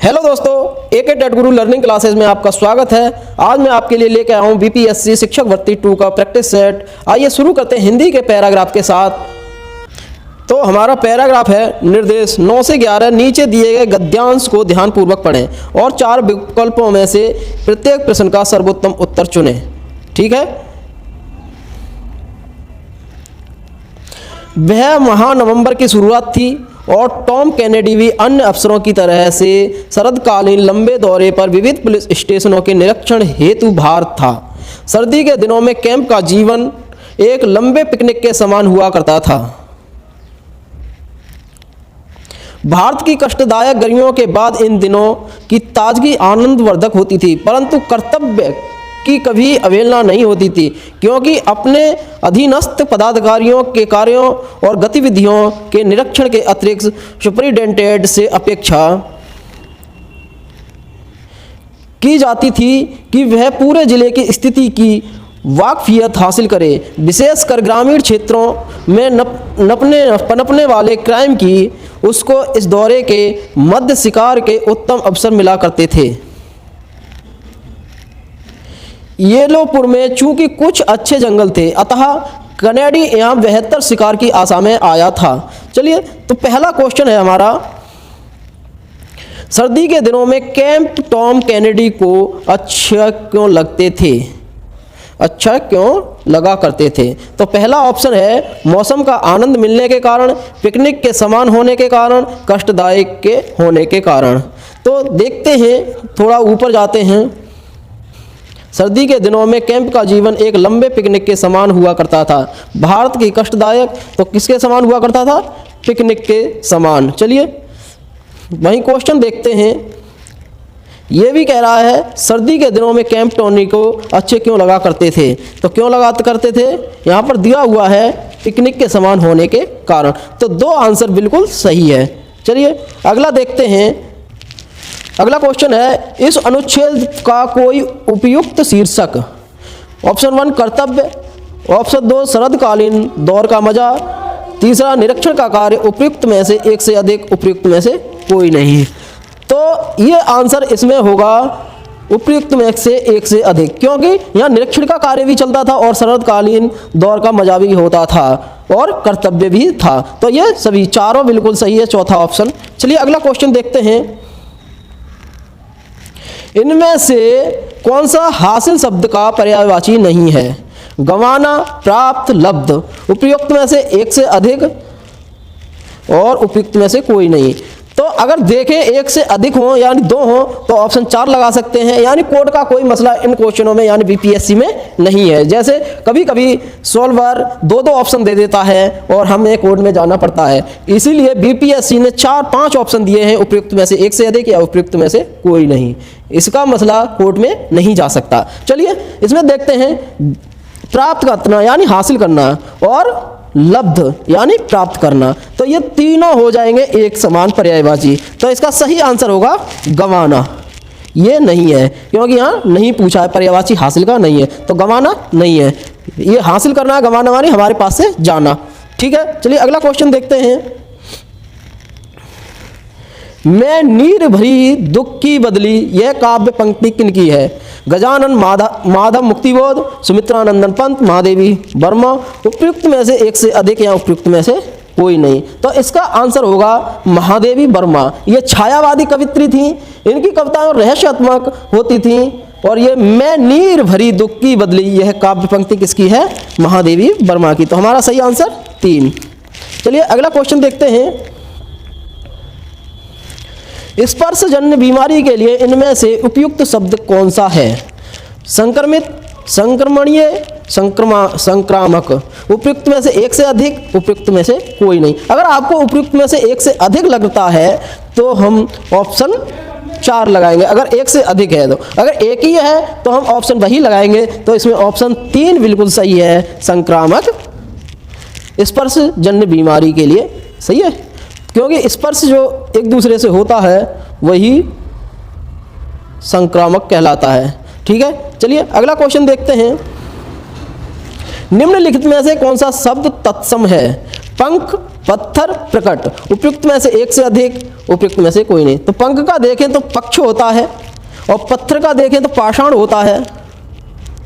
Hello दोस्तों, एके TET गुरु learning classes में आपका स्वागत है। आज मैं आपके लिए लेकर आया हूँ बीपीएससी शिक्षक भर्ती 2 का प्रैक्टिस सेट। आइए शुरू करते हैं हिंदी के पैराग्राफ के साथ। तो हमारा पैराग्राफ है निर्देश 9 से 11। नीचे दिए गए गद्यांश को ध्यानपूर्वक पढ़ें और 4 विकल्पों में से प्रत्येक प्रश्न का सर्वोत्तम उत्तर चुनें। ठीक है। वह माह नवंबर की शुरुआत थी और टॉम कैनेडी भी अन्य अफसरों की तरह से शरदकालीन लंबे दौरे पर विविध पुलिस स्टेशनों के निरीक्षण हेतु भारत था। सर्दी के दिनों में कैंप का जीवन एक लंबे पिकनिक के समान हुआ करता था। भारत की कष्टदायक गर्मियों के बाद इन दिनों की ताजगी आनंदवर्धक होती थी, परंतु कर्तव्य की कभी अवहेलना नहीं होती थी, क्योंकि अपने अधीनस्थ पदाधिकारियों के कार्यों और गतिविधियों के निरीक्षण के अतिरिक्त सुपरिटेंडेंट से अपेक्षा की जाती थी कि वह पूरे जिले की स्थिति की वाकफियत हासिल करे, विशेषकर ग्रामीण क्षेत्रों में पनपने वाले क्राइम की। उसको इस दौरे के मध्य शिकार के उत्तम अवसर मिला करते थे। येलोपुर में चूंकि कुछ अच्छे जंगल थे, अतः कनेडी यहाँ बेहतर शिकार की आशा में आया था। चलिए, तो पहला क्वेश्चन है हमारा, सर्दी के दिनों में कैंप टॉम कैनेडी को अच्छा क्यों लगते थे? अच्छा क्यों लगा करते थे? तो पहला ऑप्शन है मौसम का आनंद मिलने के कारण, पिकनिक के समान होने के कारण, कष्टदायक के होने के कारण। तो देखते हैं, थोड़ा ऊपर जाते हैं। सर्दी के दिनों में कैंप का जीवन एक लंबे पिकनिक के समान हुआ करता था। भारत की कष्टदायक, तो किसके समान हुआ करता था? पिकनिक के समान। चलिए वहीं क्वेश्चन देखते हैं। ये भी कह रहा है सर्दी के दिनों में कैंप टॉनी को अच्छे क्यों लगा करते थे? तो क्यों लगा करते थे यहाँ पर दिया हुआ है पिकनिक के समान होने के कारण। तो 2 आंसर बिल्कुल सही है। चलिए अगला देखते हैं। अगला क्वेश्चन है, इस अनुच्छेद का कोई उपयुक्त शीर्षक। ऑप्शन 1 कर्तव्य, ऑप्शन 2 शरदकालीन दौर का मजा, तीसरा निरीक्षण का कार्य। उपयुक्त में से एक से अधिक, उपयुक्त में से कोई नहीं। तो ये आंसर इसमें होगा उपयुक्त में से एक से अधिक, क्योंकि यहाँ निरीक्षण का कार्य भी चलता था और शरदकालीन दौर का मजा भी होता था और कर्तव्य भी था। तो ये सभी चारों बिल्कुल सही है, चौथा ऑप्शन। चलिए अगला क्वेश्चन देखते हैं। इनमें से कौन सा हासिल शब्द का पर्यायवाची नहीं है? गंवाना, प्राप्त, लब्ध। उपयुक्त में से एक से अधिक और उपयुक्त में से कोई नहीं। तो अगर देखें एक से अधिक हो यानी 2 हो तो ऑप्शन 4 लगा सकते हैं। यानी कोड का कोई मसला इन क्वेश्चनों में यानी बीपीएससी में नहीं है। जैसे कभी कभी सॉल्वर 2-2 ऑप्शन दे देता है और हमें कोड में जाना पड़ता है, इसीलिए बीपीएससी ने 4-5 ऑप्शन दिए हैं, उपयुक्त में से एक से अधिक या उपयुक्त में से कोई नहीं। इसका मसला कोर्ट में नहीं जा सकता। चलिए इसमें देखते हैं, प्राप्त करना यानी हासिल करना और लब्ध यानी प्राप्त करना। तो ये तीनों हो जाएंगे एक समान पर्यायवाची। तो इसका सही आंसर होगा गंवाना। ये नहीं है क्योंकि यहाँ नहीं पूछा है, पर्यायवाची हासिल का नहीं है, तो गंवाना नहीं है। ये हासिल करना है, गंवाना मानी हमारे पास से जाना। ठीक है। चलिए अगला क्वेश्चन देखते हैं। मैं नीर भरी दुख की बदली, यह काव्य पंक्ति किनकी है? गजानन माधव मुक्तिबोध, सुमित्रानंदन पंत, महादेवी वर्मा। उपयुक्त में से एक से अधिक या उपयुक्त में से कोई नहीं। तो इसका आंसर होगा महादेवी वर्मा। ये छायावादी कवित्री थी, इनकी कविताएं रहस्यात्मक होती थी। और ये मैं नीर भरी दुख की बदली, यह काव्य पंक्ति किसकी है? महादेवी वर्मा की। तो हमारा सही आंसर 3। चलिए अगला क्वेश्चन देखते हैं। स्पर्शजन्य बीमारी के लिए इनमें से उपयुक्त शब्द कौन सा है? संक्रमित, संक्रमणीय, संक्रामक। उपयुक्त में से एक से अधिक, उपयुक्त में से कोई नहीं। अगर आपको उपयुक्त में से एक से अधिक लगता है तो हम ऑप्शन 4 लगाएंगे, अगर एक से अधिक है तो। अगर एक ही है तो हम ऑप्शन वही लगाएंगे। तो इसमें ऑप्शन 3 बिल्कुल सही है, संक्रामक स्पर्शजन्य बीमारी के लिए सही है, क्योंकि स्पर्श जो एक दूसरे से होता है वही संक्रामक कहलाता है। ठीक है। चलिए अगला क्वेश्चन देखते हैं। निम्नलिखित में से कौन सा शब्द तत्सम है? पंख, पत्थर प्रकट, उपयुक्त में से एक से अधिक, उपयुक्त में से कोई नहीं। तो पंख का देखें तो पक्ष होता है और पत्थर का देखें तो पाषाण होता है,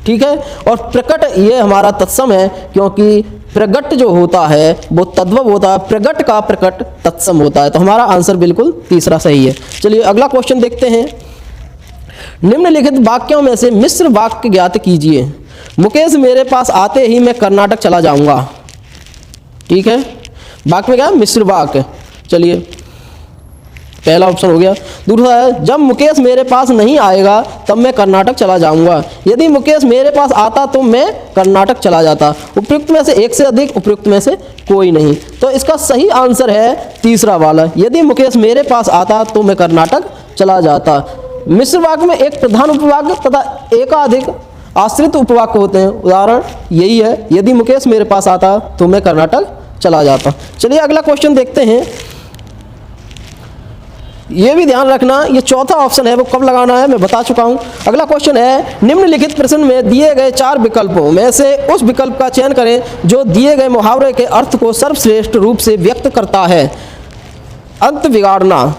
ठीक है। और प्रकट ये हमारा तत्सम है, क्योंकि प्रगट जो होता है वो तद्भव होता है, प्रगट का प्रकट तत्सम होता है। तो हमारा आंसर बिल्कुल तीसरा सही है। चलिए अगला क्वेश्चन देखते हैं। निम्नलिखित वाक्यों में से मिश्र वाक्य ज्ञात कीजिए। मुकेश मेरे पास आते ही मैं कर्नाटक चला जाऊंगा, ठीक है। वाक्य में क्या है? मिश्र वाक्य। चलिए पहला ऑप्शन हो गया। दूसरा है जब मुकेश मेरे पास नहीं आएगा तब मैं कर्नाटक चला जाऊंगा, यदि मुकेश मेरे पास आता तो मैं कर्नाटक चला जाता। उपयुक्त में से एक से अधिक, उपयुक्त में से कोई नहीं। तो इसका सही आंसर है तीसरा वाला, यदि मुकेश मेरे पास आता तो मैं कर्नाटक चला जाता। मिश्र वाक्य में एक प्रधान उपवाक्य तथा एकाधिक आश्रित उपवाक्य होते हैं। उदाहरण यही है, यदि मुकेश मेरे पास आता तो मैं कर्नाटक चला जाता। चलिए अगला क्वेश्चन देखते हैं। ये भी ध्यान रखना, ये चौथा ऑप्शन है वो कब लगाना है मैं बता चुका हूं। अगला क्वेश्चन है निम्नलिखित प्रश्न में दिए गए 4 विकल्पों में से उस विकल्प का चयन करें जो दिए गए मुहावरे के अर्थ को सर्वश्रेष्ठ रूप से व्यक्त करता है। अंत बिगाड़ना,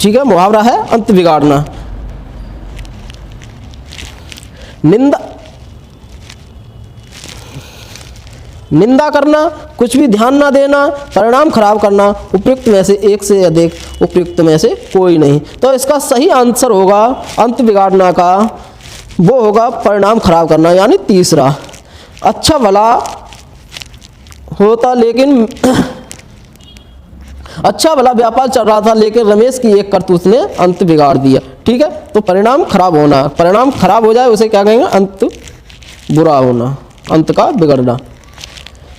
ठीक है, मुहावरा है अंत बिगाड़ना। निंदा करना, कुछ भी ध्यान ना देना, परिणाम खराब करना, उपयुक्त में से एक से अधिक, उपयुक्त में से कोई नहीं। तो इसका सही आंसर होगा अंत बिगाड़ना का, वो होगा परिणाम खराब करना, यानी तीसरा। अच्छा भला होता लेकिन अच्छा भला व्यापार चल रहा था लेकिन रमेश की एक करतूत ने अंत बिगाड़ दिया, ठीक है। तो परिणाम खराब होना, परिणाम खराब हो जाए उसे क्या कहेंगे? अंत बुरा होना, अंत का बिगड़ना।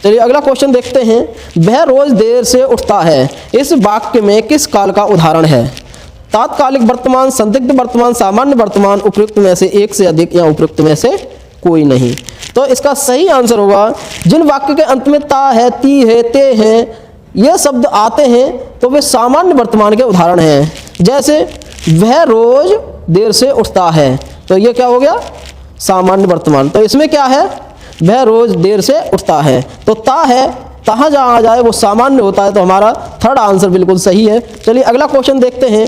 चलिए अगला क्वेश्चन देखते हैं। वह रोज देर से उठता है, इस वाक्य में किस काल का उदाहरण है? तात्कालिक वर्तमान, संदिग्ध वर्तमान, सामान्य वर्तमान, उपयुक्त में से एक से अधिक या उपयुक्त में से कोई नहीं। तो इसका सही आंसर होगा जिन वाक्य के अंत में ता है, ती है, ते है, ये शब्द आते हैं तो वे सामान्य वर्तमान के उदाहरण हैं। जैसे वह रोज देर से उठता है, तो ये क्या हो गया? सामान्य वर्तमान। तो इसमें क्या है? वह रोज देर से उठता है। तो ता है, तहाँ जहाँ आ जाए वो सामान्य होता है। तो हमारा थर्ड आंसर बिल्कुल सही है। चलिए अगला क्वेश्चन देखते हैं।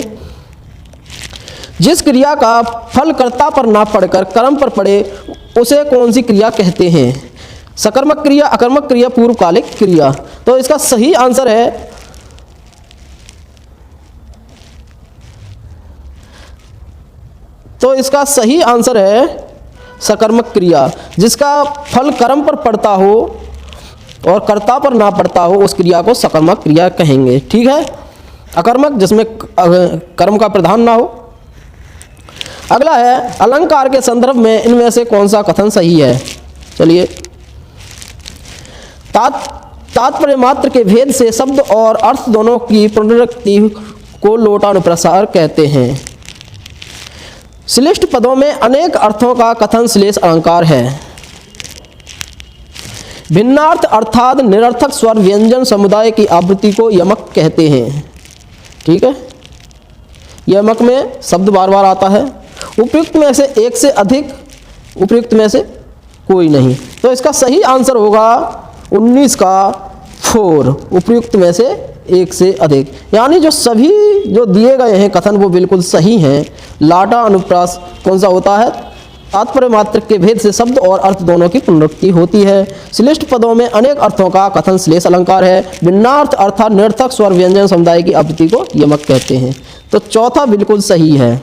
जिस क्रिया का फल कर्ता पर ना पड़कर कर्म पर पड़े उसे कौन सी क्रिया कहते हैं? सकर्मक क्रिया, अकर्मक क्रिया, पूर्वकालिक क्रिया। तो इसका सही आंसर है सकर्मक क्रिया। जिसका फल कर्म पर पड़ता हो और कर्ता पर ना पड़ता हो उस क्रिया को सकर्मक क्रिया कहेंगे, ठीक है। अकर्मक जिसमें कर्म का प्रधान ना हो। अगला है अलंकार के संदर्भ में इनमें से कौन सा कथन सही है? चलिए तात्पर्य मात्र के भेद से शब्द और अर्थ दोनों की पुनरुक्ति को लोटानुप्रसार कहते हैं। श्लिष्ट पदों में अनेक अर्थों का कथन श्लेष अलंकार है। भिन्नार्थ अर्थात निरर्थक स्वर व्यंजन समुदाय की आवृत्ति को यमक कहते हैं, ठीक है। यमक में शब्द बार बार आता है। उपयुक्त में से एक से अधिक, उपयुक्त में से कोई नहीं। तो इसका सही आंसर होगा 19 का 4, उपयुक्त में से एक से अधिक। यानी जो सभी जो दिए गए हैं कथन वो बिल्कुल सही हैं। लाटा अनुप्रास कौन सा होता है? तात्पर्य मात्र के भेद से शब्द और अर्थ दोनों की पुनरुक्ति होती है। श्लिष्ट पदों में अनेक अर्थों का कथन श्लेष अलंकार है। भिन्नार्थ अर्थात निरर्थक स्वर व्यंजन समुदाय की आवृत्ति को यमक कहते हैं। तो चौथा बिल्कुल सही है,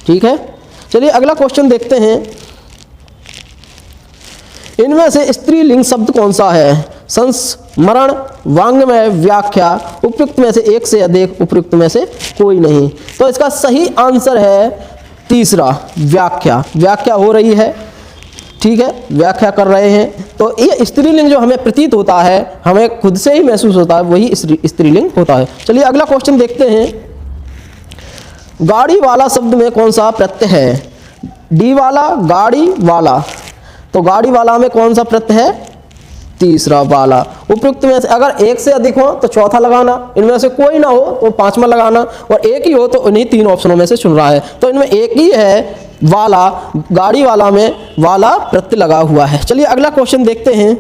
ठीक है। चलिए अगला क्वेश्चन देखते हैं। इनमें से स्त्रीलिंग शब्द कौन सा है? संस्मरण, वांग्मय, व्याख्या, उपयुक्त में से एक से अधिक, उपयुक्त में से कोई नहीं। तो इसका सही आंसर है तीसरा, व्याख्या। व्याख्या हो रही है, ठीक है, व्याख्या कर रहे हैं। तो ये स्त्रीलिंग जो हमें प्रतीत होता है, हमें खुद से ही महसूस होता है, वही स्त्रीलिंग होता है। चलिए अगला क्वेश्चन देखते हैं। गाड़ी वाला शब्द में कौन सा प्रत्यय है? डी वाला, गाड़ी वाला। तो गाड़ी वाला में कौन सा प्रत्यय है? तीसरा वाला। उपयुक्त में से अगर एक से अधिक हो तो चौथा लगाना, इनमें से कोई ना हो तो पांचवा लगाना, और एक ही हो तो उन्हीं 3 ऑप्शनों में से चुन रहा है। तो इनमें एक ही है वाला, गाड़ी वाला में वाला प्रत्यय लगा हुआ है। चलिए अगला क्वेश्चन देखते हैं।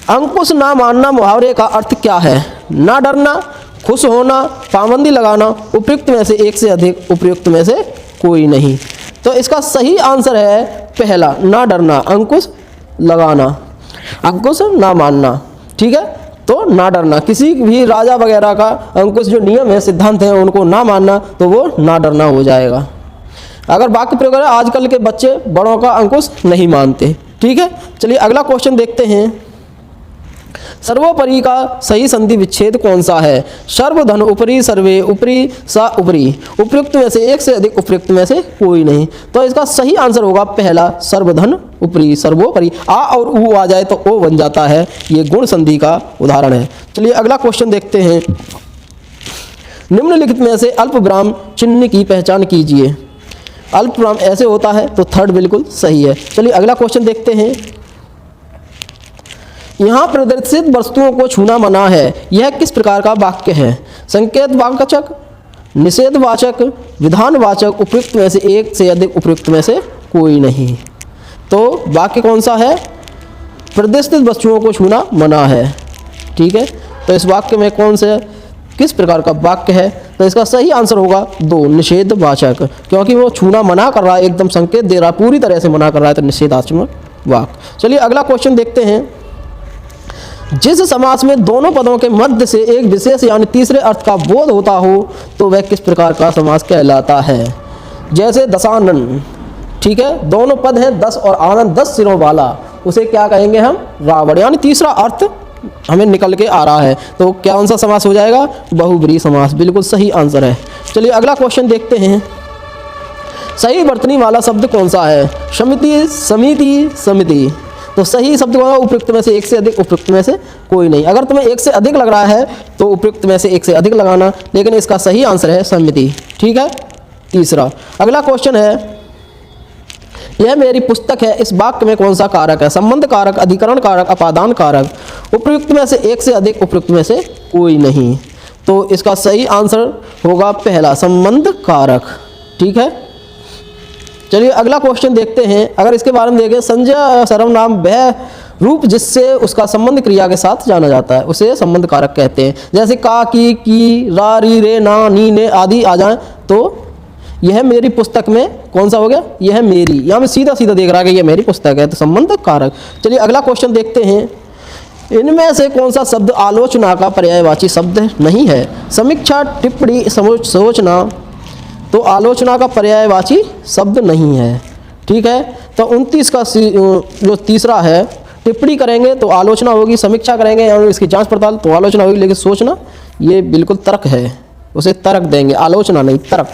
अंकुश ना मानना मुहावरे का अर्थ क्या है? ना डरना, खुश होना, पाबंदी लगाना, उपयुक्त में से एक से अधिक, उपयुक्त में से कोई नहीं। तो इसका सही आंसर है पहला, ना डरना, अंकुश लगाना, अंकुश ना मानना। ठीक है, तो ना डरना, किसी भी राजा वगैरह का अंकुश जो नियम है, सिद्धांत है, उनको ना मानना, तो वो ना डरना हो जाएगा। अगर वाक्य प्रयोग करें, आजकल के बच्चे बड़ों का अंकुश नहीं मानते। ठीक है, चलिए अगला क्वेश्चन देखते हैं। सर्वोपरि का सही संधि विच्छेद कौन सा है? सर्वधन उपरि, सर्वे उपरि, सा उपरि, उपयुक्त में से एक से अधिक, उपयुक्त में से कोई नहीं। तो इसका सही आंसर होगा पहला, सर्वधन उपरि, सर्वोपरि। आ और उ आ जाए तो ओ बन जाता है, ये गुण संधि का उदाहरण है। चलिए अगला क्वेश्चन देखते हैं। निम्नलिखित में से अल्प विराम चिन्ह की पहचान कीजिए। अल्प विराम ऐसे होता है, तो थर्ड बिल्कुल सही है। चलिए अगला क्वेश्चन देखते हैं। यहाँ प्रदर्शित वस्तुओं को छूना मना है, यह किस प्रकार का वाक्य है? संकेतवाचक, निषेधवाचक, विधानवाचक, उपयुक्त में से एक से अधिक, उपयुक्त में से कोई नहीं। तो वाक्य कौन सा है? प्रदर्शित वस्तुओं को छूना मना है। ठीक है, तो इस वाक्य में कौन से किस प्रकार का वाक्य है? तो इसका सही आंसर होगा 2, निषेधवाचक, क्योंकि वो छूना मना कर रहा है, एकदम संकेत दे रहा है, पूरी तरह से मना कर रहा है, तो निषेधात्मक वाक्य। चलिए अगला क्वेश्चन देखते हैं। जिस समास में दोनों पदों के मध्य से एक विशेष यानी तीसरे अर्थ का बोध होता हो, तो वह किस प्रकार का समास कहलाता है? जैसे दशानन, ठीक है, दोनों पद हैं 10 और आनंद 10 सिरों वाला, उसे क्या कहेंगे हम? रावण, यानी तीसरा अर्थ हमें निकल के आ रहा है। तो कौन सा समास हो जाएगा? बहुब्रीहि समास, बिल्कुल सही आंसर है। चलिए अगला क्वेश्चन देखते हैं। सही वर्तनी वाला शब्द कौन सा है? समिति, समिति, समिति। तो सही शब्द होगा उपयुक्त में से एक से अधिक, उपयुक्त में से कोई नहीं। अगर तुम्हें एक से अधिक लग रहा है तो उपयुक्त में से एक से अधिक लगाना, लेकिन इसका सही आंसर है समिति। ठीक है, तीसरा। अगला क्वेश्चन है, यह मेरी पुस्तक है, इस वाक्य में कौन सा कारक है? संबंध कारक, अधिकरण कारक, अपादान कारक, उपयुक्त में से एक से अधिक, उपयुक्त में से कोई नहीं। तो इसका सही आंसर होगा पहला, संबंध कारक। ठीक है, चलिए अगला क्वेश्चन देखते हैं। अगर इसके बारे में देखें, संज्ञा सर्वनाम वह रूप जिससे उसका संबंध क्रिया के साथ जाना जाता है, उसे संबंध कारक कहते हैं। जैसे का, की, रा, री, रे, ना, नी, ने आदि आ जाएं, तो यह मेरी पुस्तक में कौन सा हो गया? यह मेरी, यहाँ में सीधा सीधा देख रहा है कि यह मेरी पुस्तक है, तो संबंध कारक। चलिए अगला क्वेश्चन देखते हैं। इनमें से कौन सा शब्द आलोचना का पर्यायवाची शब्द नहीं है? समीक्षा, टिप्पणी, सोचना, तो आलोचना का पर्यायवाची शब्द नहीं है। ठीक है, तो 29 का जो तीसरा है, टिप्पणी करेंगे तो आलोचना होगी, समीक्षा करेंगे या इसकी जांच पड़ताल तो आलोचना होगी, लेकिन सोचना ये बिल्कुल तर्क है, उसे तर्क देंगे, आलोचना नहीं, तर्क।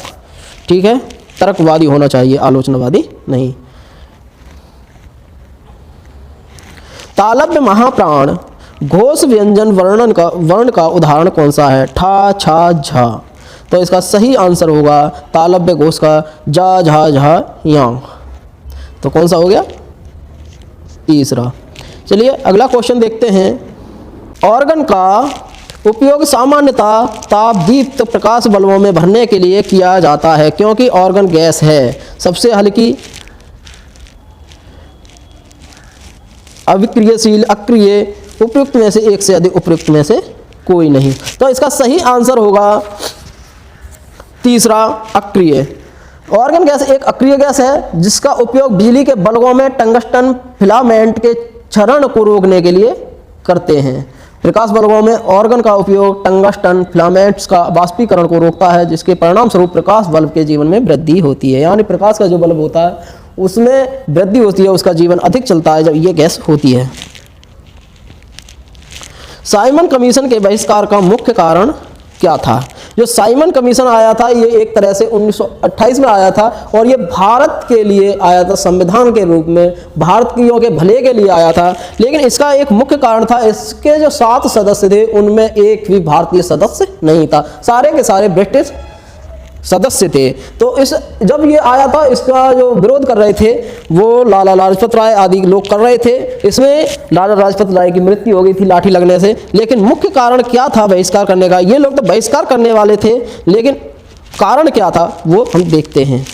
ठीक है, तर्कवादी होना चाहिए, आलोचनावादी नहीं। तालव्य महाप्राण घोष व्यंजन वर्ण का उदाहरण कौन सा है? ठा, छा, झा। तो इसका सही आंसर होगा तालव्य घोष का जा, झा, झा, यां। तो कौन सा हो गया? तीसरा। चलिए अगला क्वेश्चन देखते हैं। ऑर्गन का उपयोग सामान्यतः तापदीप्त प्रकाश बल्बों में भरने के लिए किया जाता है, क्योंकि ऑर्गन गैस है, सबसे हल्की, अविक्रियशील, अक्रिय, उपयुक्त में से एक से अधिक, उपयुक्त में से कोई नहीं। तो इसका सही आंसर होगा तीसरा, अक्रिय। ऑर्गन गैस एक अक्रिय गैस है जिसका उपयोग बिजली के बल्बों में टंगस्टन फिलामेंट के क्षरण को रोकने के लिए करते हैं। प्रकाश बल्बों में ऑर्गन का उपयोग टंगस्टन फिलामेंट्स का वाष्पीकरण को रोकता है, जिसके परिणाम स्वरूप प्रकाश बल्ब के जीवन में वृद्धि होती है। यानी प्रकाश का जो बल्ब होता है उसमें वृद्धि होती है, उसका जीवन अधिक चलता है जब ये गैस होती है। साइमन कमीशन के बहिष्कार का मुख्य कारण क्या था? जो साइमन कमीशन आया था ये एक तरह से 1928 में आया था, और ये भारत के लिए आया था, संविधान के रूप में भारतीयों के भले के लिए आया था। लेकिन इसका एक मुख्य कारण था, इसके जो 7 सदस्य थे उनमें एक भी भारतीय सदस्य नहीं था, सारे के सारे ब्रिटिश सदस्य थे। तो इस जब ये आया था, इसका जो विरोध कर रहे थे वो लाला लाजपत राय आदि लोग कर रहे थे। इसमें लाला लाजपत राय की मृत्यु हो गई थी लाठी लगने से। लेकिन मुख्य कारण क्या था बहिष्कार करने का? ये लोग तो बहिष्कार करने वाले थे, लेकिन कारण क्या था वो हम देखते हैं।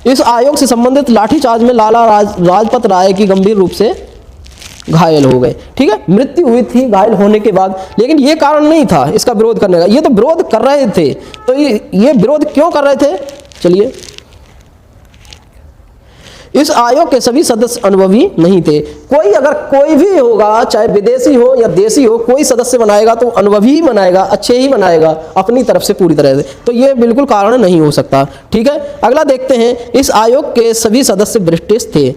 इस आयोग से संबंधित लाठीचार्ज में लाला लाजपत राय की गंभीर रूप से घायल हो गए। ठीक है, मृत्यु हुई थी घायल होने के बाद, लेकिन ये कारण नहीं था इसका विरोध करने का, ये तो विरोध कर रहे थे। तो ये विरोध क्यों कर रहे थे, चलिए। इस आयोग के सभी सदस्य अनुभवी नहीं थे। अगर कोई भी होगा, चाहे विदेशी हो या देशी हो, कोई सदस्य बनाएगा तो अनुभवी ही बनाएगा, अच्छे ही बनाएगा अपनी तरफ से पूरी तरह से, तो ये बिल्कुल कारण नहीं हो सकता। ठीक है, अगला देखते हैं। इस आयोग के सभी सदस्य ब्रिटिश थे।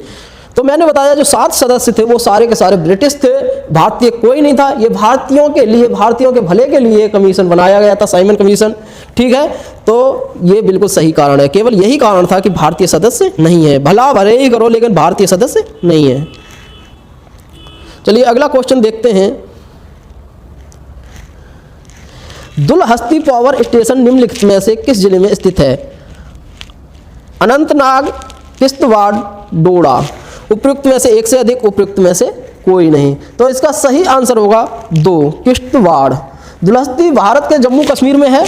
तो मैंने बताया जो 7 सदस्य थे वो सारे के सारे ब्रिटिश थे, भारतीय कोई नहीं था। ये भारतीयों के लिए, भारतीयों के भले के लिए कमीशन बनाया गया था, साइमन कमीशन। ठीक है, तो ये बिल्कुल सही कारण है। केवल यही कारण था कि भारतीय सदस्य नहीं है, भला भले ही करो लेकिन भारतीय सदस्य नहीं है। चलिए अगला क्वेश्चन देखते हैं। दुलहस्ती पावर स्टेशन निम्नलिखित में से किस जिले में स्थित है? अनंतनाग, किश्तवाड़, डोडा। उपयुक्त में से एक से अधिक, उपयुक्त में से कोई नहीं। तो इसका सही आंसर होगा 2, किश्तवाड़। दुलहस्ती भारत के जम्मू कश्मीर में है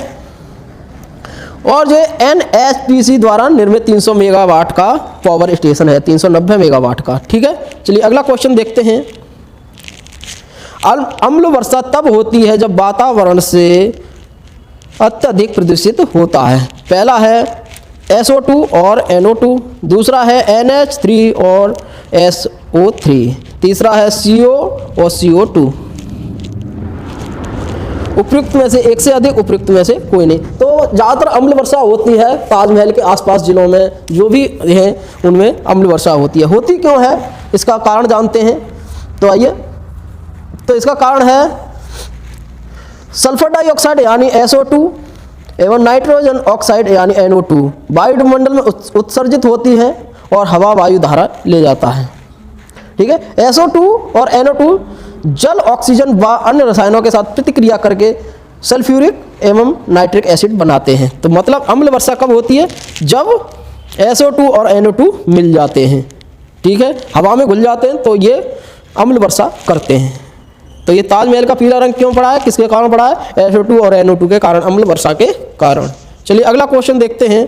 और जो NHPC द्वारा निर्मित 300 मेगावाट का पावर स्टेशन है, 390 मेगावाट का। ठीक है, चलिए अगला क्वेश्चन देखते हैं। अम्ल वर्षा तब होती है जब वातावरण से अत्यधिक प्रदूषित होता है। पहला है SO2 और NO2, दूसरा है NH3 और SO3, तीसरा है CO और CO2। उपयुक्त में से एक से अधिक, उपयुक्त में से कोई नहीं। तो ज़्यादातर अम्ल वर्षा होती है ताजमहल के आसपास जिलों में, जो भी हैं उनमें अम्ल वर्षा होती है। होती क्यों है, इसका कारण जानते हैं। तो आइए, तो इसका कारण है सल्फर डाइऑक्साइड यानी SO2 एवं नाइट्रोजन ऑक्साइड यानी NO2 वायुमंडल में उत्सर्जित होती है और हवा वायु धारा ले जाता है। ठीक है, SO2 और NO2 जल, ऑक्सीजन व अन्य रसायनों के साथ प्रतिक्रिया करके सल्फ्यूरिक एवं नाइट्रिक एसिड बनाते हैं। तो मतलब अम्ल वर्षा कब होती है, जब SO2 और NO2 मिल जाते हैं। ठीक है, हवा में घुल जाते हैं तो ये अम्ल वर्षा करते हैं। तो ये ताजमहल का पीला रंग क्यों पड़ा है, किसके कारण पड़ा है? SO2 और NO2 के कारण, अम्ल वर्षा के कारण। चलिए अगला क्वेश्चन देखते हैं।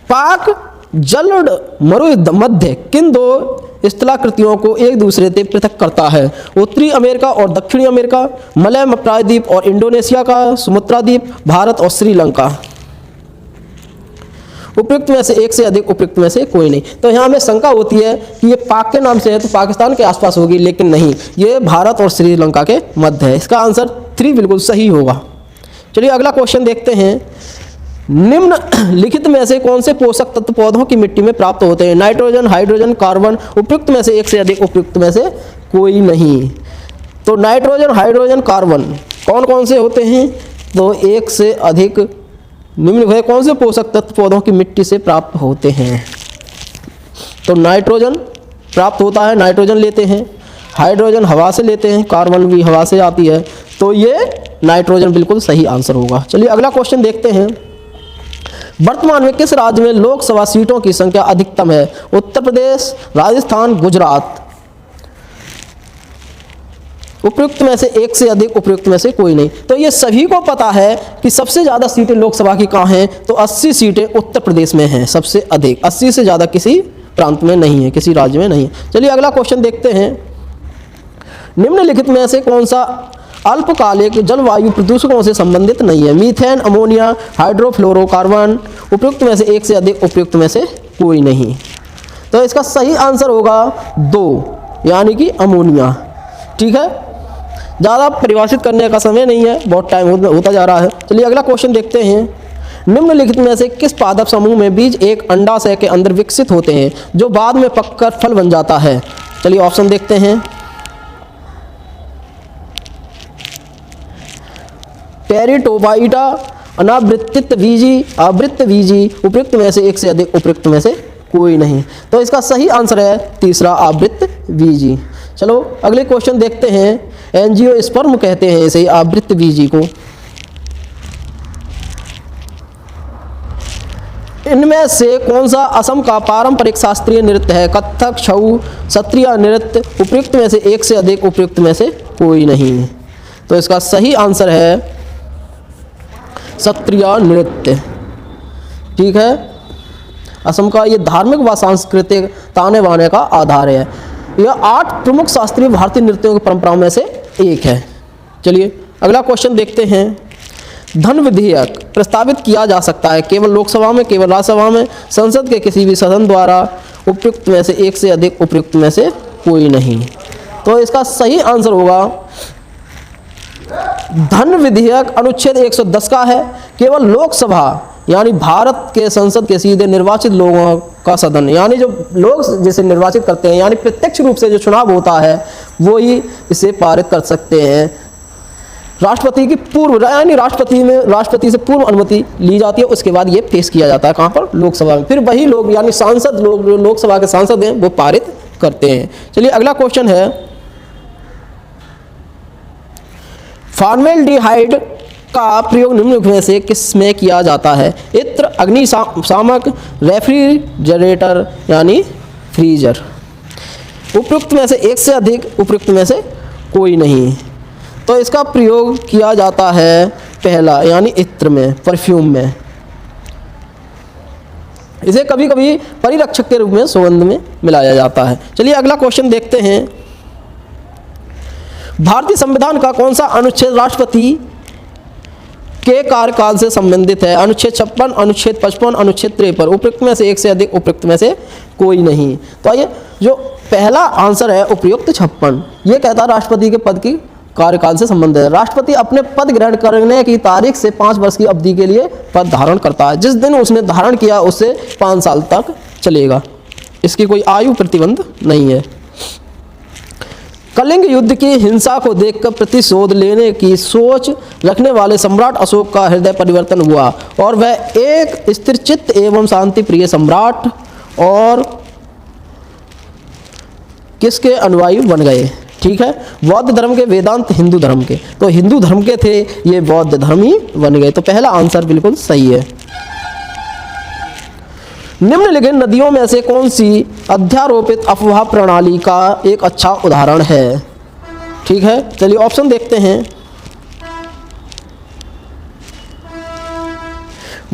पाक जल मरुयुद्ध मध्य किन 2 स्थलाकृतियों को एक दूसरे से पृथक करता है? उत्तरी अमेरिका और दक्षिणी अमेरिका, मलय प्रायद्वीप और इंडोनेशिया का सुमात्रा द्वीप, भारत और श्रीलंका। उपयुक्त में से एक से अधिक, उपयुक्त में से कोई नहीं। तो यहाँ हमें शंका होती है कि ये पाक के नाम से है तो पाकिस्तान के आसपास होगी, लेकिन नहीं, ये भारत और श्रीलंका के मध्य है। इसका आंसर 3 बिल्कुल सही होगा। चलिए अगला क्वेश्चन देखते हैं। निम्नलिखित में से कौन से पोषक तत्व पौधों की मिट्टी में प्राप्त होते हैं? Nitrogen, hydrogen, carbon. उपयुक्त में से एक से अधिक, उपयुक्त में से कोई नहीं। तो नाइट्रोजन, हाइड्रोजन, कार्बन कौन कौन से होते हैं? तो एक से अधिक निम्न कौन से पोषक तत्व पौधों की मिट्टी से प्राप्त होते हैं? तो नाइट्रोजन प्राप्त होता है, नाइट्रोजन लेते हैं, हाइड्रोजन हवा से लेते हैं, कार्बन भी हवा से आती है, तो ये नाइट्रोजन बिल्कुल सही आंसर होगा। चलिए अगला क्वेश्चन देखते हैं। वर्तमान में किस राज्य में लोकसभा सीटों की संख्या अधिकतम है? उत्तर प्रदेश, राजस्थान, गुजरात। उपयुक्त में से एक से अधिक, उपयुक्त में से कोई नहीं। तो ये सभी को पता है कि सबसे ज़्यादा सीटें लोकसभा की कहाँ हैं? तो 80 सीटें उत्तर प्रदेश में हैं सबसे अधिक। 80 से ज़्यादा किसी प्रांत में नहीं है, किसी राज्य में नहीं है। चलिए अगला क्वेश्चन देखते हैं। निम्नलिखित में से कौन सा अल्पकालिक जलवायु प्रदूषकों से संबंधित नहीं है? Methane, ammonia, hydrofluorocarbon. उपयुक्त में से एक से अधिक, उपयुक्त में से कोई नहीं। तो इसका सही आंसर होगा 2 यानी कि अमोनिया। ठीक है, ज़्यादा परिभाषित करने का समय नहीं है, बहुत टाइम होता जा रहा है। चलिए अगला क्वेश्चन देखते हैं। निम्नलिखित में से किस पादप समूह में बीज एक अंडाशय के अंदर विकसित होते हैं जो बाद में पककर फल बन जाता है? चलिए ऑप्शन देखते हैं। टेरिटोबाइटा, अनावृत्त बीजी, आवृत्त बीजी। उपयुक्त में से एक से अधिक, उपयुक्त में से कोई नहीं। तो इसका सही आंसर है तीसरा, आवृत्त बीजी। चलो अगले क्वेश्चन देखते हैं। एंजियोस्पर्म कहते हैं इसे, आवृत्त बीजी को। इनमें से कौन सा असम का पारंपरिक शास्त्रीय नृत्य है? कथक, छऊ, सत्रिया नृत्य। उपयुक्त में से एक से अधिक, उपयुक्त में से कोई नहीं। तो इसका सही आंसर है सत्रिया नृत्य। ठीक है, असम का ये धार्मिक व सांस्कृतिक ताने बाने का आधार है। यह 8 प्रमुख शास्त्रीय भारतीय नृत्यों की परंपराओं में से एक है। चलिए अगला क्वेश्चन देखते हैं। धन विधेयक प्रस्तावित किया जा सकता है केवल लोकसभा में, केवल राज्यसभा में, संसद के किसी भी सदन द्वारा, उपयुक्त में से एक से अधिक, उपयुक्त में से कोई नहीं। तो इसका सही आंसर होगा धन विधेयक अनुच्छेद 110 का है। केवल लोकसभा यानी भारत के संसद के सीधे निर्वाचित लोगों का सदन, यानी जो लोग जिसे निर्वाचित करते हैं, यानी प्रत्यक्ष रूप से जो चुनाव होता है वो ही इसे पारित कर सकते हैं। राष्ट्रपति की पूर्व, यानी राष्ट्रपति से पूर्व अनुमति ली जाती है, उसके बाद ये पेश किया जाता है कहाँ पर, लोकसभा में। फिर वही लोग यानी सांसद लोग, जो लोकसभा के सांसद हैं, वो पारित करते हैं। चलिए अगला क्वेश्चन है, फॉर्मेल्डिहाइड का प्रयोग निम्नलिखित में से किस में किया जाता है? इत्र, अग्निशामक, रेफ्रिजरेटर यानी फ्रीजर। उपयुक्त में से एक से अधिक, उपयुक्त में से कोई नहीं। तो इसका प्रयोग किया जाता है पहला यानी इत्र में, परफ्यूम में। इसे कभी कभी परिरक्षक के रूप में सुगंध में मिलाया जाता है। चलिए अगला क्वेश्चन देखते हैं। भारतीय संविधान का कौन सा अनुच्छेद राष्ट्रपति के कार्यकाल से संबंधित है? अनुच्छेद 56, अनुच्छेद 55, अनुच्छेद 53। उपयुक्त में से एक से अधिक, उपयुक्त में से कोई नहीं। तो आइए, जो पहला आंसर है उपयुक्त 56, ये कहता है राष्ट्रपति के पद की कार्यकाल से संबंधित है। राष्ट्रपति अपने पद ग्रहण करने की तारीख से 5 वर्ष की अवधि के लिए पद धारण करता है। जिस दिन उसने धारण किया उससे 5 साल तक चलेगा। इसकी कोई आयु प्रतिबंध नहीं है। कलिंग युद्ध की हिंसा को देखकर प्रतिशोध लेने की सोच रखने वाले सम्राट अशोक का हृदय परिवर्तन हुआ और वह एक स्थिरचित्त एवं शांति प्रिय सम्राट और किसके अनुयायी बन गए? ठीक है, बौद्ध धर्म के, वेदांत हिंदू धर्म के। तो हिंदू धर्म के थे, ये बौद्ध धर्म ही बन गए। तो पहला आंसर बिल्कुल सही है। निम्नलिखित नदियों में से कौन सी अध्यारोपित अफवाह प्रणाली का एक अच्छा उदाहरण है? ठीक है, चलिए ऑप्शन देखते हैं।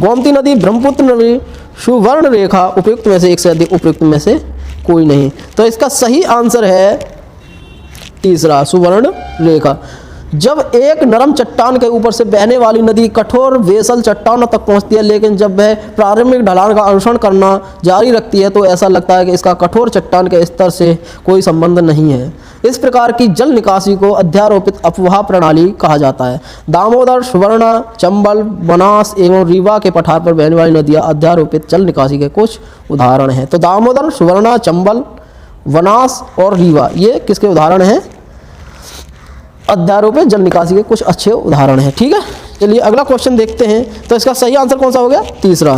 गोमती नदी, ब्रह्मपुत्र नदी, सुवर्ण रेखा। उपयुक्त में से एक से अधिक, उपयुक्त में से कोई नहीं। तो इसका सही आंसर है तीसरा, सुवर्ण रेखा। जब एक नरम चट्टान के ऊपर से बहने वाली नदी कठोर बेसल चट्टानों तक पहुंचती है, लेकिन जब वह प्रारंभिक ढलान का अनुसरण करना जारी रखती है तो ऐसा लगता है कि इसका कठोर चट्टान के स्तर से कोई संबंध नहीं है। इस प्रकार की जल निकासी को अध्यारोपित अफवाह प्रणाली कहा जाता है। दामोदर, सुवर्णा, चंबल, बनास एवं रीवा के पठार पर बहने वाली नदियाँ अध्यारोपित जल निकासी के कुछ उदाहरण हैं। तो दामोदर, सुवर्णा, चंबल, बनास और रीवा, ये किसके उदाहरण हैं? अध्यारोपित जल निकासी के कुछ अच्छे उदाहरण हैं। ठीक है, चलिए अगला क्वेश्चन देखते हैं। तो इसका सही आंसर कौन सा हो गया? तीसरा।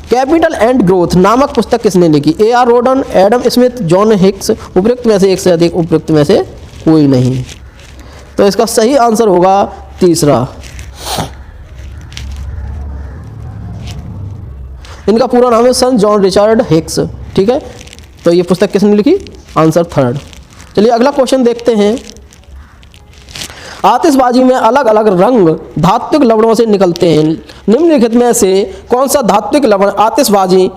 कैपिटल एंड ग्रोथ नामक पुस्तक किसने लिखी? A.R. Rodan, Adam Smith, John Hicks. उपयुक्त में से एक से अधिक, उपयुक्त में से कोई नहीं। तो इसका सही आंसर होगा तीसरा। इनका पूरा नाम है सन जॉन रिचर्ड हिक्स। ठीक है, तो ये पुस्तक किसने लिखी? Answer third. चलिए अगला क्वेश्चन देखते हैं। आतिशबाजी में अलग अलग रंग धात्विक लवणों से निकलते हैं। निम्नलिखित में से कौन सा धात्विक लवण आतिशबाजी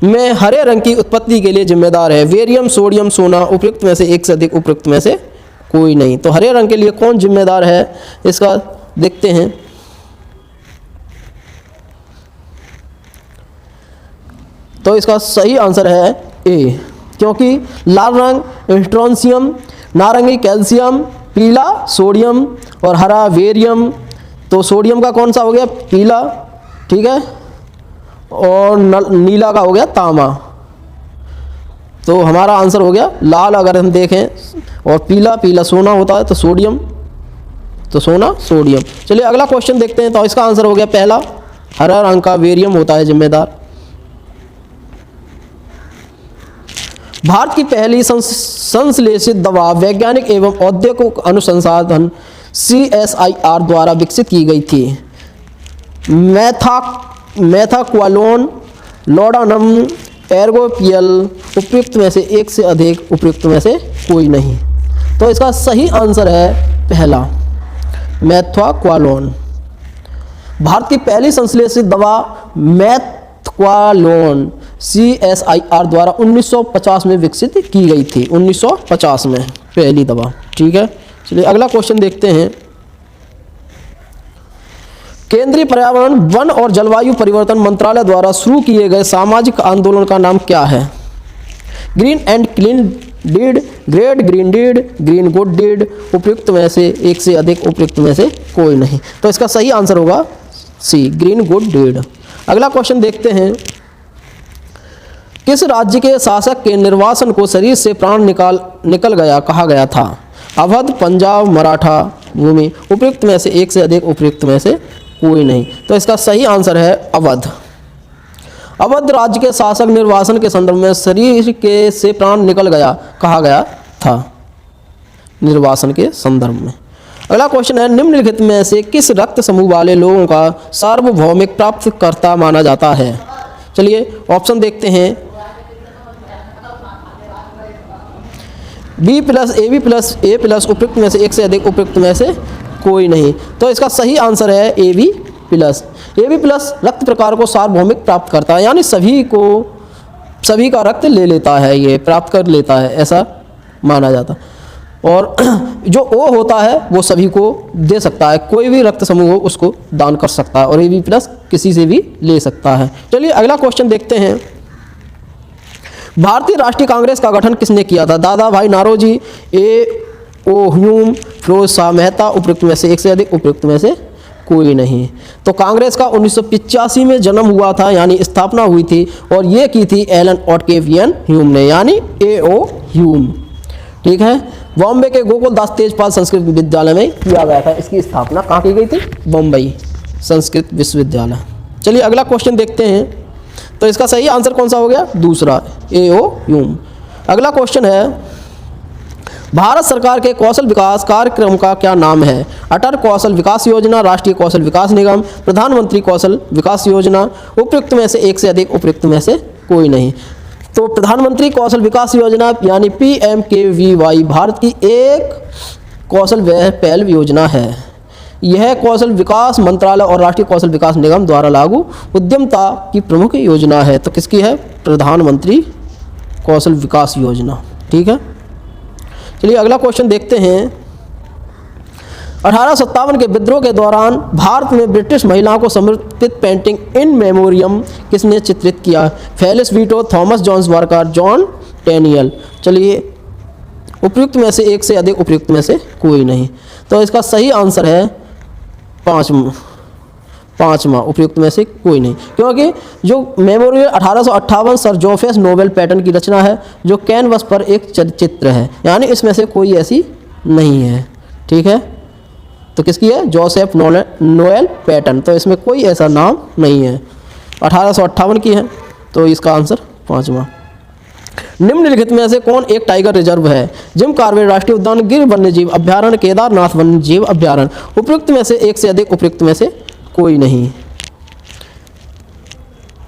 में हरे रंग की उत्पत्ति के लिए जिम्मेदार है? बेरियम, सोडियम, सोना। उपयुक्त में से एक से अधिक, उपयुक्त में से कोई नहीं। तो हरे रंग के लिए कौन जिम्मेदार है, इसका देखते हैं। तो इसका सही आंसर है ए, क्योंकि लाल रंग स्ट्रोंशियम, नारंगी कैल्शियम, पीला सोडियम और हरा बेरियम। तो सोडियम का कौन सा हो गया? पीला। ठीक है, और नीला का हो गया तांबा। तो हमारा आंसर हो गया लाल अगर हम देखें, और पीला सोना होता है, तो सोडियम, तो सोना सोडियम। चलिए अगला क्वेश्चन देखते हैं। तो इसका आंसर हो गया पहला, हरा रंग का बेरियम होता है जिम्मेदार। भारत की पहली संश्लेषित दवा वैज्ञानिक एवं औद्योगिक अनुसंधान CSIR द्वारा विकसित की गई थी। मैथाक्वालोन, लॉडानम, एर्गोपियल। उपयुक्त में से एक से अधिक, उपयुक्त में से कोई नहीं। तो इसका सही आंसर है पहला, मैथाक्वालोन। भारत की पहली संश्लेषित दवा मैथाक्वालोन CSIR द्वारा 1950 में विकसित की गई थी, 1950 में पहली दवा। ठीक है, चलिए अगला क्वेश्चन देखते हैं। केंद्रीय पर्यावरण, वन और जलवायु परिवर्तन मंत्रालय द्वारा शुरू किए गए सामाजिक आंदोलन का नाम क्या है? Green and clean deed, great green deed, green good deed, उपयुक्त में से एक से अधिक, उपयुक्त में से कोई नहीं। तो इसका सही आंसर होगा सी, ग्रीन गुड डीड। अगला क्वेश्चन देखते हैं। किस राज्य के शासक के निर्वासन को शरीर से प्राण निकल गया कहा गया था? अवध, पंजाब, मराठा, भूमि, उपयुक्त में से एक से अधिक, उपयुक्त में से कोई नहीं। तो इसका सही आंसर है अवध। अवध राज्य के शासक निर्वासन के संदर्भ में शरीर के से प्राण निकल गया कहा गया था, निर्वासन के संदर्भ में। अगला क्वेश्चन है, निम्नलिखित में से किस रक्त समूह वाले लोगों का सार्वभौमिक प्राप्तकर्ता माना जाता है? चलिए ऑप्शन देखते हैं। B plus, A B plus, A plus, उपयुक्त में से एक से अधिक, उपयुक्त में से कोई नहीं। तो इसका सही आंसर है A B plus. A B plus रक्त प्रकार को सार्वभौमिक प्राप्त करता है, यानी सभी का रक्त ले लेता है, ये प्राप्त कर लेता है, ऐसा माना जाता। और जो ओ होता है वो सभी को दे सकता है, कोई भी रक्त समूह हो उसको दान कर सकता है, और ए बी प्लस किसी से भी ले सकता है। चलिए अगला क्वेश्चन देखते हैं। भारतीय राष्ट्रीय कांग्रेस का गठन किसने किया था? दादा भाई नारोजी, ए ओ ह्यूम, फिरोज शाह मेहता, उपयुक्त में से एक से अधिक, उपयुक्त में से कोई नहीं। तो कांग्रेस का 1985 में जन्म हुआ था, यानी स्थापना हुई थी, और ये की थी एलन ऑटकेवियन ह्यूम ने, यानी ए ओ ह्यूम। ठीक है, बॉम्बे के गोकुलदास तेजपाल संस्कृत विद्यालय में किया गया था। इसकी स्थापना कहाँ की गई थी? बम्बई संस्कृत विश्वविद्यालय। चलिए अगला क्वेश्चन देखते हैं। तो इसका सही आंसर कौन सा हो गया? दूसरा, ए ओ ह्यूम। अगला क्वेश्चन है, भारत सरकार के कौशल विकास कार्यक्रम का क्या नाम है? अटल कौशल विकास योजना, राष्ट्रीय कौशल विकास निगम, प्रधानमंत्री कौशल विकास योजना, उपयुक्त में से एक से अधिक, उपयुक्त में से कोई नहीं। तो प्रधानमंत्री कौशल विकास योजना यानी PMKVY भारत की एक कौशल पहल योजना है। यह कौशल विकास मंत्रालय और राष्ट्रीय कौशल विकास निगम द्वारा लागू उद्यमता की प्रमुख योजना है। तो किसकी है? प्रधानमंत्री कौशल विकास योजना। ठीक है, चलिए अगला क्वेश्चन देखते हैं। 1857 के विद्रोह के दौरान भारत में ब्रिटिश महिलाओं को समर्पित पेंटिंग इन मेमोरियम किसने चित्रित किया? Felice Vito, Thomas Jones Barker, John Tenniel. चलिए उपयुक्त में से एक से अधिक, उपयुक्त में से कोई नहीं। तो इसका सही आंसर है पाँचवा, उपयुक्त में से कोई नहीं, क्योंकि जो memorial 1858 sir Joseph Nobel pattern की रचना है, जो कैनवस पर एक चित्र है, यानी इसमें से कोई ऐसी नहीं है। ठीक है, तो किसकी है? Joseph Noel pattern. तो इसमें कोई ऐसा नाम नहीं है, 1858 की है। तो इसका आंसर पाँचवा। निम्नलिखित में से कौन एक टाइगर रिजर्व है? जिम कॉर्बेट राष्ट्रीय उद्यान, गिर वन्यजीव अभ्यारण्य, केदारनाथ वन्यजीव अभ्यारण्य। उपयुक्त में से एक से अधिक, उपयुक्त में से कोई नहीं।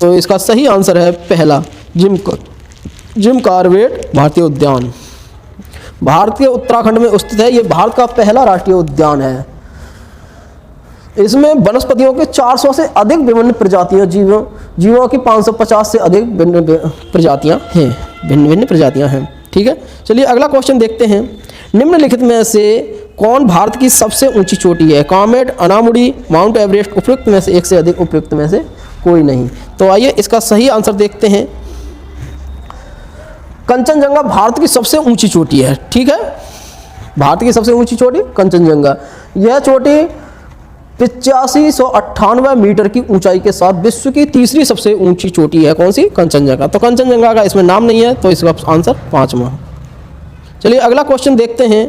तो इसका सही आंसर है पहला, जिम कॉर्बेट भारतीय उद्यान। भारतीय उत्तराखंड में स्थित है, ये भारत का पहला राष्ट्रीय उद्यान है। इसमें वनस्पतियों के 400 से अधिक विभिन्न प्रजातियां, जीवों की 550 से अधिक भिन्न प्रजातियां हैं। ठीक है, चलिए अगला क्वेश्चन देखते हैं। निम्नलिखित में से कौन भारत की सबसे ऊंची चोटी है? Kamet, Anamudi, Mount Everest. उपयुक्त में से एक से अधिक, उपयुक्त में से कोई नहीं। तो आइए इसका सही आंसर देखते हैं। कंचनजंगा भारत की सबसे ऊंची चोटी है। ठीक है, भारत की सबसे ऊंची चोटी कंचनजंगा। यह चोटी 8598 मीटर की ऊंचाई के साथ विश्व की तीसरी सबसे ऊंची चोटी है। कौन सी? कंचनजंगा। तो कंचनजंगा का इसमें नाम नहीं है, तो इसका आंसर पाँचवा। चलिए अगला क्वेश्चन देखते हैं।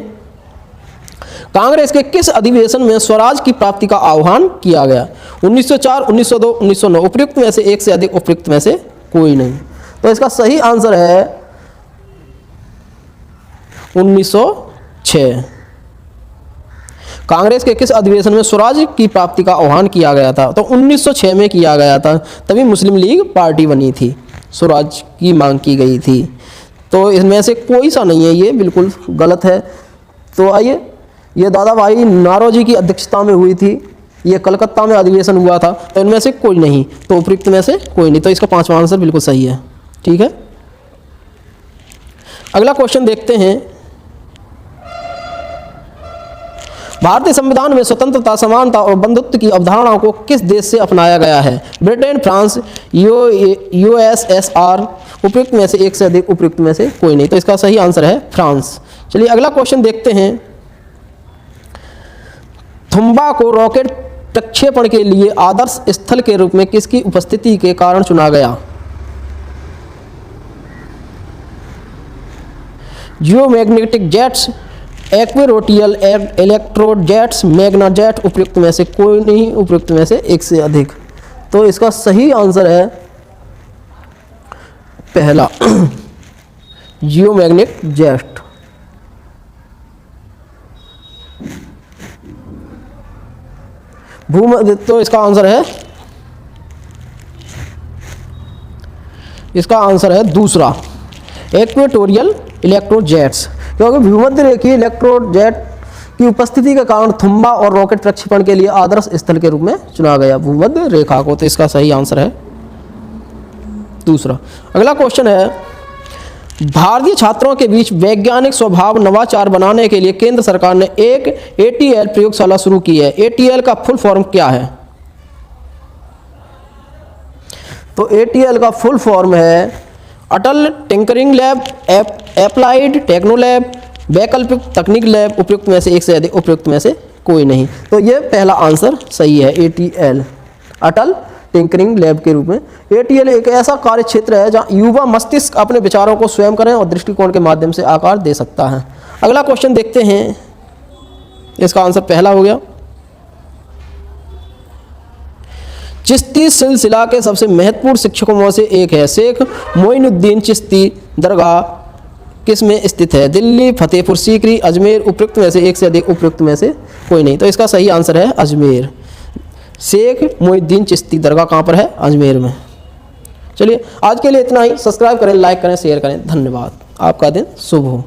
कांग्रेस के किस अधिवेशन में स्वराज की प्राप्ति का आह्वान किया गया? 1904, 1902, 1909। उपयुक्त में से एक से अधिक, उपयुक्त में से कोई नहीं। तो इसका सही आंसर है 1906। कांग्रेस के किस अधिवेशन में स्वराज की प्राप्ति का आह्वान किया गया था? तो 1906 में किया गया था, तभी मुस्लिम लीग पार्टी बनी थी, स्वराज की मांग की गई थी। तो इसमें से कोई सा नहीं है, ये बिल्कुल गलत है। तो आइए, ये दादा भाई नारोजी की अध्यक्षता में हुई थी, ये कलकत्ता में अधिवेशन हुआ था। तो इनमें से कोई नहीं, तो उपयुक्त में से कोई नहीं। तो इसका पांचवा आंसर बिल्कुल सही है। ठीक है। अगला क्वेश्चन देखते हैं। भारतीय संविधान में स्वतंत्रता, समानता और बंधुत्व की अवधारणाओं को किस देश से अपनाया गया है? Britain, France, USSR. उपयुक्त में से एक से अधिक, उपयुक्त में से कोई नहीं। तो इसका सही आंसर है फ्रांस। चलिए अगला क्वेश्चन देखते हैं। थुम्बा को रॉकेट प्रक्षेपण के लिए आदर्श स्थल के रूप में किसकी उपस्थिति के कारण चुना गया? Geomagnetic jets, equatorial electrode jets, magna jet. उपयुक्त में से कोई नहीं, उपयुक्त में से एक से अधिक। तो इसका सही आंसर है पहला जियोमैग्नेटिक जेट। भूमध्य, तो इसका आंसर है दूसरा, एक्वेटोरियल इलेक्ट्रोड जेट्स। क्योंकि भूमध्य रेखीय इलेक्ट्रोड जेट की उपस्थिति के कारण थुम्बा और रॉकेट प्रक्षेपण के लिए आदर्श स्थल के रूप में चुना गया भूमध्य रेखा को। तो इसका सही आंसर है दूसरा। अगला क्वेश्चन है, भारतीय छात्रों के बीच वैज्ञानिक स्वभाव नवाचार बनाने के लिए केंद्र सरकार ने एक ATL प्रयोगशाला शुरू की है। ATL का फुल फॉर्म क्या है? तो ATL का फुल फॉर्म है Atal tinkering lab, applied techno lab, वैकल्पिक तकनीक लैब। उपयुक्त में से एक से अधिक, उपयुक्त में से कोई नहीं। तो ये पहला आंसर सही है, ATL, अटल टिंकरिंग लैब के रूप में। ATL एक ऐसा कार्य क्षेत्र है जहां युवा मस्तिष्क अपने विचारों को स्वयं करें और दृष्टिकोण के माध्यम से आकार दे सकता है। अगला क्वेश्चन देखते हैं। इसका आंसर पहला हो गया। चिश्ती सिलसिला के सबसे महत्वपूर्ण शिक्षकों में से एक है। शेख मोइनुद्दीन चिश्ती दरगाह किस में स्थित है? दिल्ली, फतेहपुर सीकरी, अजमेर। उपयुक्त में से एक से अधिक, उपयुक्त में से कोई नहीं। तो इसका सही आंसर है अजमेर। शेख मोइनुद्दीन चिश्ती दरगाह कहाँ पर है? अजमेर में। चलिए आज के लिए इतना ही। सब्सक्राइब करें, लाइक करें, शेयर करें। धन्यवाद। आपका दिन शुभ हो।